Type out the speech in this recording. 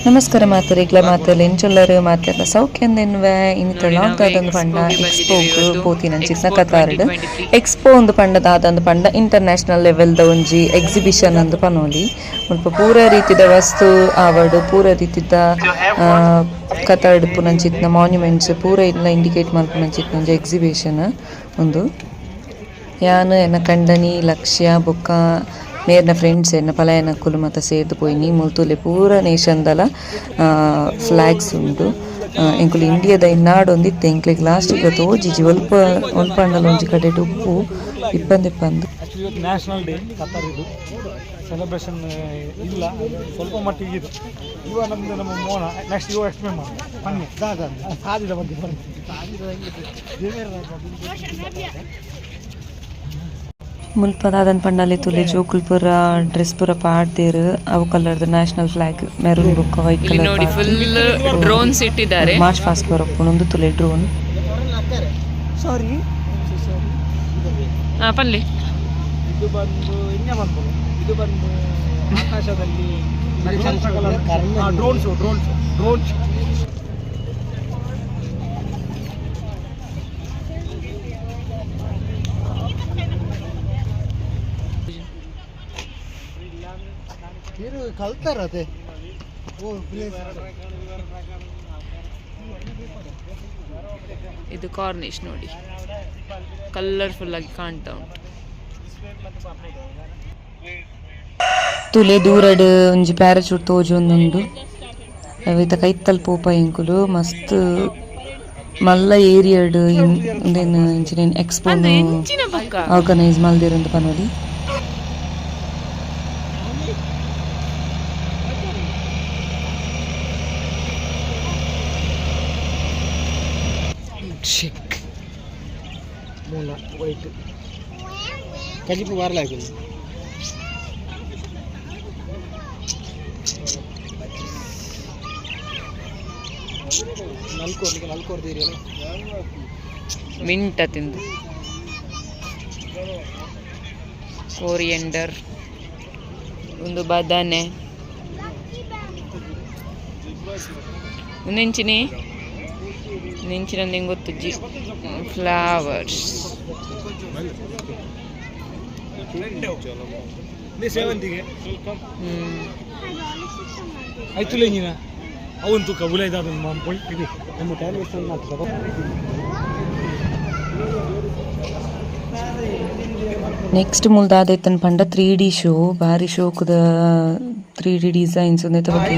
ನಮಸ್ಕಾರ ಮಾತರಿಗ್ಲ ಮಾತಲ್ಲಿ ಎಂಚೊಲ್ಲರು ಮಾತೆಲ್ಲ ಸೌಖ್ಯಂದೆನ್ನುವ ಇನ್ನಿತ ಲಾಂಗ್ ದಾದಂದು ಪಂಡ ಎಕ್ಸ್ಪೋಗ್ ಪೋತಿನಂಚಿನ ಕತಾರ್ಡ್ ಎಕ್ಸ್ಪೋ ಒಂದು ಪಂಡ ದಾದಂದು ಪಂಡ ಇಂಟರ್ನ್ಯಾಷನಲ್ ಲೆವೆಲ್ದ ಒಂಜಿ ಎಕ್ಸಿಬಿಷನ್ ಅಂದು ಪನೊಲಿ ಮುಲ್ಪ ಪೂರ ರೀತಿದ ವಸ್ತು ಆವಡ್ ಪೂರ ರೀತಿದ ಕತಾರ್ಡ್ ಪುನಂಚಿತ್ನ ಮಾನ್ಯುಮೆಂಟ್ಸ್ ಪೂರ ಇಲ್ಲ ಇಂಡಿಕೇಟ್ ಮಲ್ಪುನಂಚಿತ್ನ ಒಂಜಿ ಎಕ್ಸಿಬಿಷನ್ ಒಂದು ಯಾನ್ ಎನ್ನ ಕಂಡನಿ ಲಕ್ಷ್ಯ ಬೊಕ್ಕ ಮೇರ್ನ ಫ್ರೆಂಡ್ಸ್ ಎನ್ನ ಪಲಾಯನಕ್ಕುಲು ಮಾತ ಸೇರ್ದು ಪೋಯಿನಿ ಮುಲ್ತುಲೆ ಪೂರ ನೇಷನ್ದಲ ಫ್ಲಾಗ್ಸ್ ಉಂಡು ಎಂಕುಲು ಇಂಡಿಯಾದ ಇನ್ನಾಡು ಒಂದಿತ್ತೆ ಎಂಕ್ಲೆಗ್ ಲಾಸ್ಟಿಗ್ ತೋಜಿಜಿ ಒಲ್ಪಂಡಲ ಒಂಜಿ ಕಡೆ ಉಪ್ಪು ಇಪ್ಪಂದು ನ್ಯಾಷನಲ್ ಡೇ ಕತಾರ್ ಇದು ಸೆಲೆಬ್ರೇಷನ್ ಇಲ್ಲ ಸ್ವಲ್ಪ ಮಟ್ಟಿಗೆ ಇದು ಇವಾಗ ನಮ್ಮದು ನಮ್ಮ ಮೋನ ನೆಕ್ಸ್ಟ್ ಇವಾಗ ಎಕ್ಸ್ಪ್ಲೇನ್ ಮಾಡಿ ಬನ್ನಿ ಸಾಧಿದ ಬಗ್ಗೆ ಬನ್ನಿ ಮುಲ್ಪದಾದನ್ ಪಂಡಾಲಿ ತುಲೆ ಜೋಕುಲ್ ಪೂರ ಡ್ರೆಸ್ ಪೂರ ಪಾಡ್ದೇರು ಅವು ಕಲರ್ದ national flag maroon book white colour ನೋಡಿ ಫುಲ್ ಡ್ರೋನ್ಸ್ ಇಟ್ಟಿದ್ದಾರೆ. ಮಾರ್ಚ್ ಪಾಸ್ಟ್ ಬರಪ್ಪನೊಂದು ತುಲೆ ಡ್ರೋನ್ ಸಾರಿ ಪಲ್ಲಿ ಇದು ಬಂದು ಇನ್ನೇ ಬಂದು ಇದು ಬಂದು ಆಕಾಶದಲ್ಲಿ ಡ್ರೋನ್ಸ್ ಕಲ್ತಾರದೆ ಇದು ಕಾರ್ನಿಶ್ ನೋಡಿ ಕಲರ್ಫುಲ್ ಆಗಿ ಕಾಣ್ತಾ ಉಂಟು. ತುಲೆ ದೂರಡ್ ಒಂಜಿ ಪ್ಯಾರಾಚೂಟ್ ತೋಜೊಂದುಂಡು ಅವಿತ ಕೈತಲ್ ಪೋಪ ಎಂಕುಲು ಮಸ್ತ್ ಮಲ್ಲ ಏರಿಯಾಡ್ ಉಂದೇನು ಇಂಚಿನ ಎಕ್ಸ್ಪೋ ಆರ್ಗನೈಸ್ ಮಲ್ದೆರಂದು ಪನೊಲಿ ಚೆಕ್ ಮೂಲ ವೈಟ್ ಕಜಿಪು ಬಾರ್ಲಾಯ್ತು ನಾಲ್ಕು ಏರಿಯಲ್ಲ ಮಿಂಟ ತಿಂದು ಕೋರಿಯಂಡರ್ ಒಂದು ಬದನೆ ನೆಂಚಿನಿ ಗೊತ್ತು ಫ್ಲವರ್ಸ್ ಸೇವಂತಿಗೆ ಆಯ್ತು ಅವಂತು ಕಬುಲ ಇದಾದ ನಮ್ಮ ನೆಕ್ಸ್ಟ್ ಮುಲ್ದಾದೈತನ್ ಪಂಡ 3D ಶೋ ಬಾರಿ ಶೋಕುದ 3D ಡಿಸೈನ್ಸ್ ಉಂದೈತ ಬಗ್ಗೆ